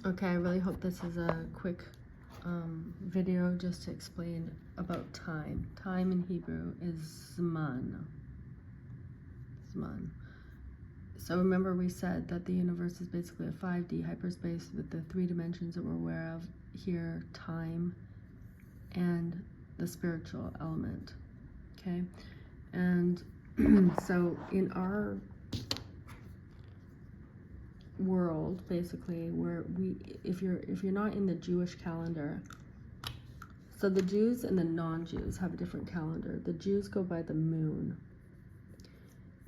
Okay, I really hope this is a quick video just to explain about time. Time in Hebrew is Zman. Zman. So remember we said that the universe is basically a 5D hyperspace with the 3 dimensions that we're aware of here, time and the spiritual element. Okay? And so in our world, basically, where if you're not in the Jewish calendar, so the Jews and the non-Jews have a different calendar. The Jews go by the moon,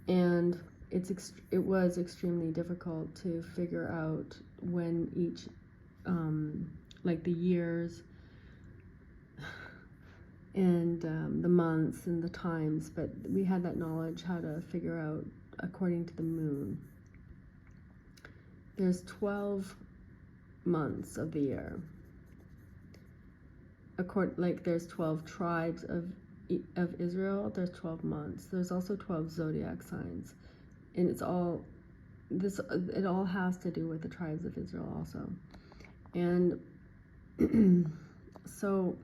and it was extremely difficult to figure out when each like the years and the months and the times, but we had that knowledge how to figure out according to the moon. There's 12 months of the year. Like there's 12 tribes of Israel, there's 12 months. There's also 12 zodiac signs. And it all has to do with the tribes of Israel also. And so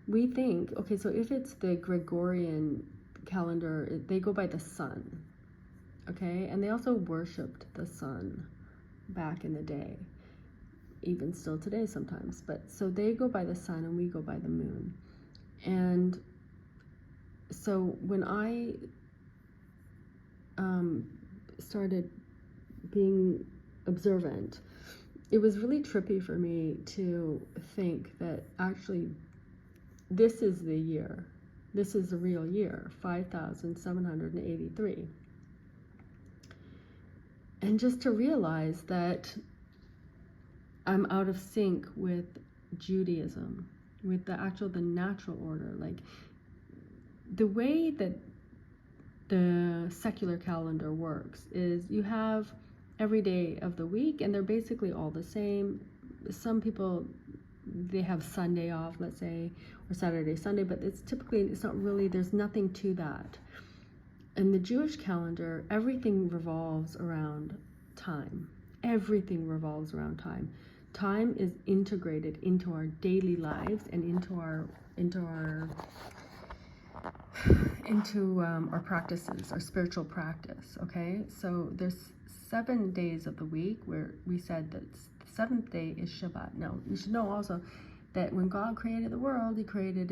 we think, okay, so if it's the Gregorian calendar, they go by the sun, okay? And they also worshipped the sun back in the day, even still today sometimes. But so they go by the sun and we go by the moon. And so when I started being observant, it was really trippy for me to think that actually this is the year. This is the real year, 5,783. And just to realize that I'm out of sync with Judaism, with the natural order. Like the way that the secular calendar works is you have every day of the week and they're basically all the same. Some people, they have Sunday off, let's say, or Saturday, Sunday, but it's not really, there's nothing to that. In the Jewish calendar, everything revolves around time. Everything revolves around time. Time is integrated into our daily lives and into our practices, our spiritual practice. Okay, so there's 7 days of the week where we said that the 7th day is Shabbat. Now you should know also that when God created the world, He created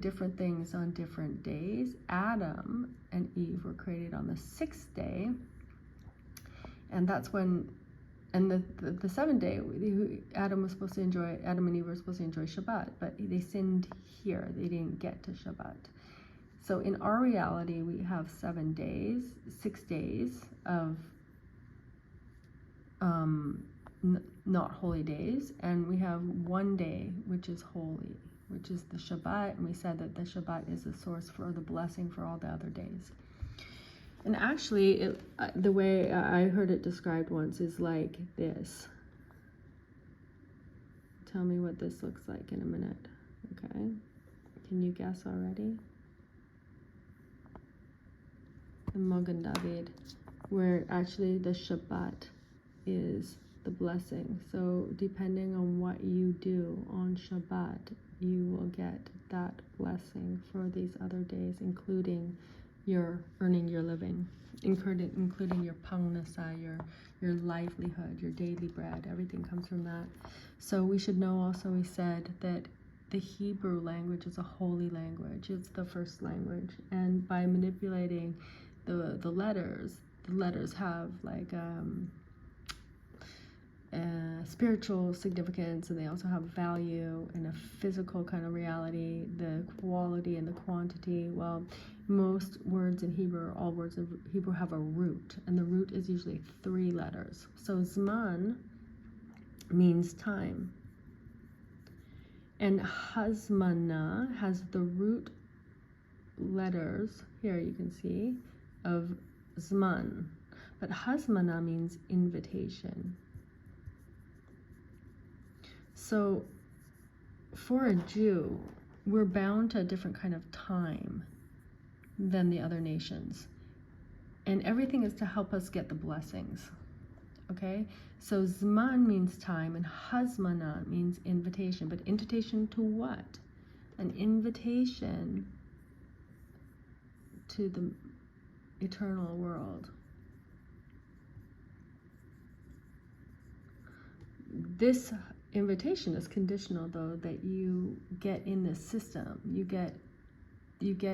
different things on different days. Adam and Eve were created on the 6th day, and that's when, and the 7th day, Adam and Eve were supposed to enjoy Shabbat, but they sinned here. They didn't get to Shabbat. So in our reality, we have 7 days, 6 days of not holy days, and we have 1 day which is holy, which is the Shabbat, and we said that the Shabbat is the source for the blessing for all the other days. And actually, the way I heard it described once is like this. Tell me what this looks like in a minute. Okay, can you guess already? The Magen David, where actually the Shabbat is the blessing. So depending on what you do on Shabbat, you will get that blessing for these other days, including your earning your living, including your parnasa, your livelihood, your daily bread. Everything comes from that. So we should know also, we said that the Hebrew language is a holy language. It's the first language, and by manipulating the letters have like spiritual significance, and they also have value and a physical kind of reality, the quality and the quantity. Well, most words in Hebrew, all words in Hebrew have a root, and the root is usually 3 letters. So Zman means time, and Hazmana has the root letters, here you can see, of Zman, but Hazmana means invitation. So for a Jew, we're bound to a different kind of time than the other nations. And everything is to help us get the blessings. Okay, so Zman means time, and Hazmana means invitation. But invitation to what? An invitation to the eternal world. This invitation is conditional, though, that you get in this system. You get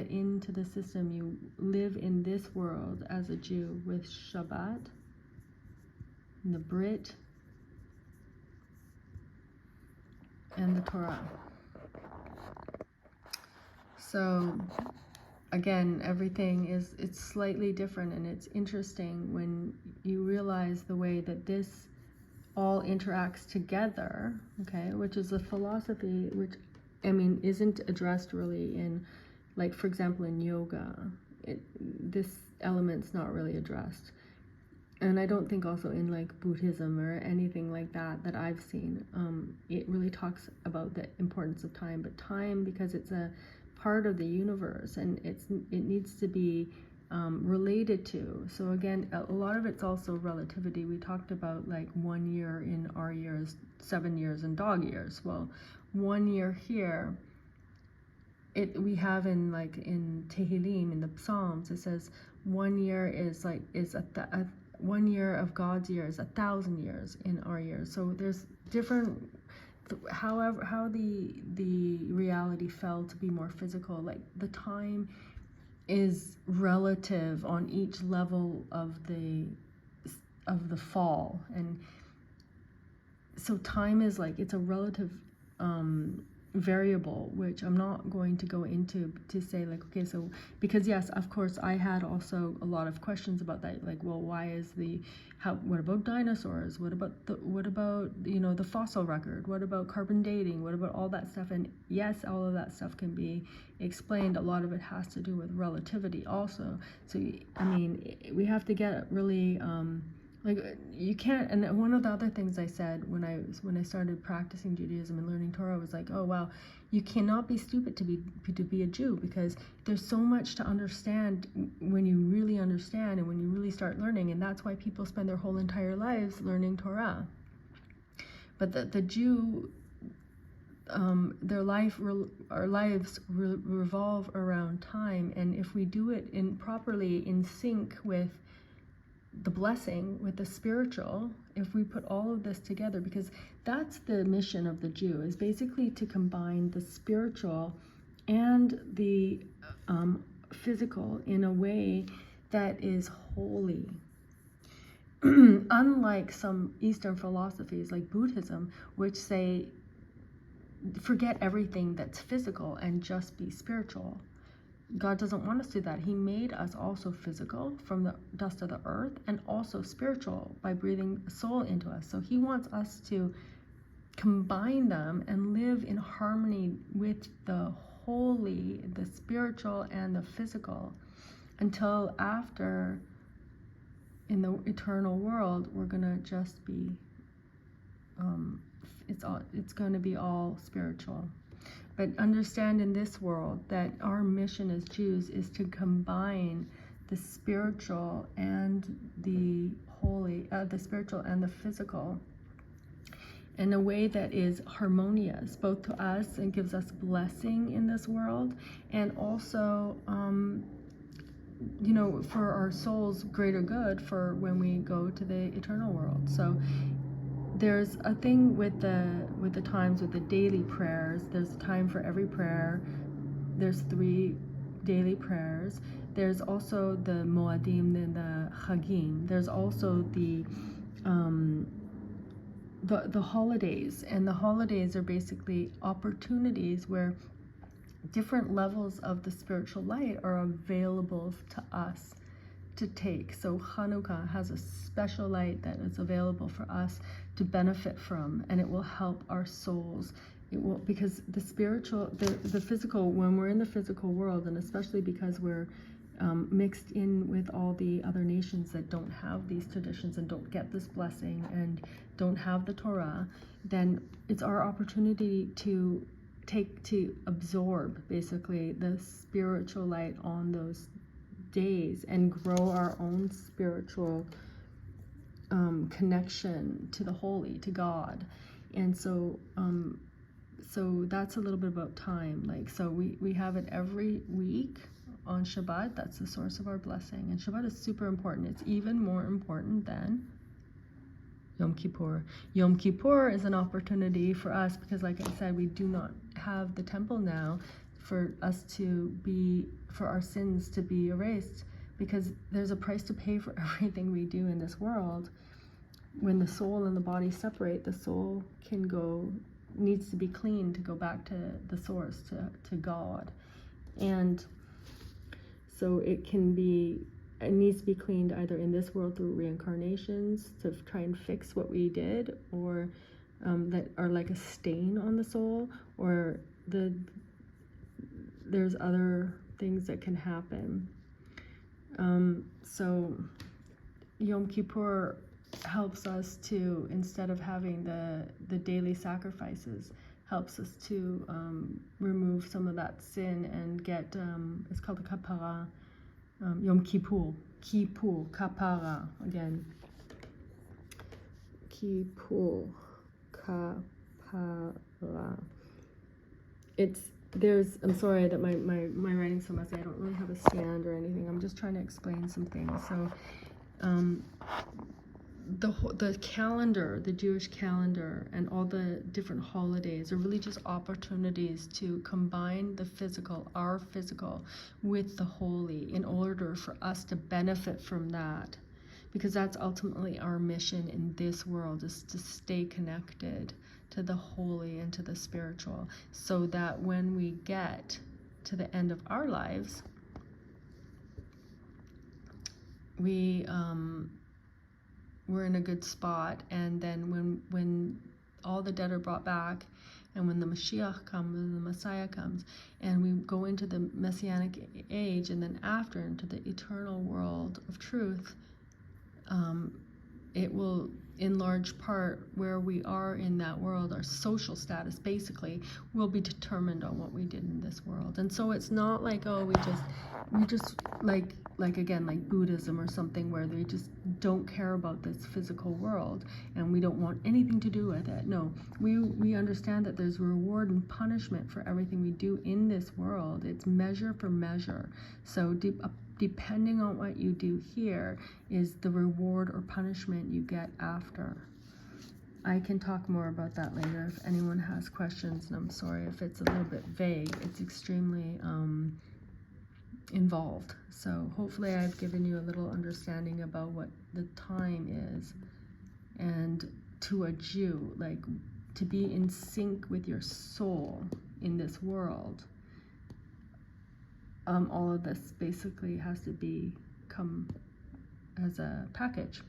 into the system. You live in this world as a Jew with Shabbat, and the Brit, and the Torah. So again, everything it's slightly different, and it's interesting when you realize the way that this all interacts together, okay, which is a philosophy which, I mean, isn't addressed really in, like, for example, in yoga. This element's not really addressed. And I don't think also in, like, Buddhism or anything like that I've seen, it really talks about the importance of time. But time, because it's a part of the universe, and it needs to be related to. So again, a lot of it's also relativity. We talked about, like, 1 year in our years, 7 years in dog years. Well, 1 year here, we have in Tehillim, in the Psalms, it says 1 year is 1 year of God's year is 1,000 years in our years. So there's different, however, how the reality fell to be more physical, like the time is relative on each level of the fall. And so time is like, it's a relative variable, which I'm not going to go into to say, like, okay, so, because yes, of course, I had also a lot of questions about that, like, well, why is what about dinosaurs? What about the fossil record? What about carbon dating? What about all that stuff? And yes, all of that stuff can be explained. A lot of it has to do with relativity also. So, I mean, we have to get really, like, you can't, and one of the other things I said when I started practicing Judaism and learning Torah was like, oh wow, you cannot be stupid to be a Jew, because there's so much to understand when you really understand and when you really start learning, and that's why people spend their whole entire lives learning Torah. But the Jew, our lives revolve around time, and if we do it properly in sync with the blessing, with the spiritual, if we put all of this together, because that's the mission of the Jew, is basically to combine the spiritual and the physical in a way that is holy. Unlike some Eastern philosophies like Buddhism, which say forget everything that's physical and just be spiritual. God doesn't want us to do that. He made us also physical from the dust of the earth, and also spiritual by breathing a soul into us. So he wants us to combine them and live in harmony with the holy, the spiritual, and the physical, until after, in the eternal world, we're gonna just be, it's going to be all spiritual. But understand in this world that our mission as Jews is to combine the spiritual and the holy, the spiritual and the physical, in a way that is harmonious, both to us and gives us blessing in this world, and also, for our soul's greater good for when we go to the eternal world. So there's a thing with the times, with the daily prayers. There's a time for every prayer. There's 3 daily prayers. There's also the Moadim and the Chagim. There's also the holidays, and the holidays are basically opportunities where different levels of the spiritual light are available to us to take. So Hanukkah has a special light that is available for us to benefit from, and it will help our souls. It will, because the spiritual, the physical, when we're in the physical world, and especially because we're mixed in with all the other nations that don't have these traditions and don't get this blessing and don't have the Torah, then it's our opportunity to absorb basically the spiritual light on those days and grow our own spiritual connection to the holy, to God. And so that's a little bit about time. Like, so we have it every week on Shabbat. That's the source of our blessing. And Shabbat is super important. It's even more important than Yom Kippur. Yom Kippur is an opportunity for us because, like I said, we do not have the temple now for us to be, for our sins to be erased, because there's a price to pay for everything we do in this world. When the soul and the body separate, the soul needs to be cleaned to go back to the source, to God. And so it needs to be cleaned either in this world through reincarnations to try and fix what we did, or that are like a stain on the soul, or there's other things that can happen. So Yom Kippur helps us to, instead of having the daily sacrifices, helps us to remove some of that sin and get, it's called a kapara, Yom Kippur, kapara, again, Kippur, kapara. I'm sorry that my writing's so messy. I don't really have a stand or anything. I'm just trying to explain some things. So the calendar, the Jewish calendar, and all the different holidays are really just opportunities to combine the physical, our physical, with the holy, in order for us to benefit from that. Because that's ultimately our mission in this world, is to stay connected to the holy and to the spiritual, so that when we get to the end of our lives, we're in a good spot. And then when all the dead are brought back, and when the Mashiach comes, and the Messiah comes, and we go into the Messianic age, and then after into the eternal world of truth, it will, in large part, where we are in that world, our social status basically will be determined on what we did in this world. And so it's not like, oh, we just like again, like Buddhism or something, where they just don't care about this physical world and we don't want anything to do with it. No, we understand that there's reward and punishment for everything we do in this world. It's measure for measure. So depending on what you do here is the reward or punishment you get after. I can talk more about that later if anyone has questions, and I'm sorry if it's a little bit vague. It's extremely involved. So hopefully I've given you a little understanding about what the time is. And to a Jew, like, to be in sync with your soul in this world, all of this basically has to come as a package.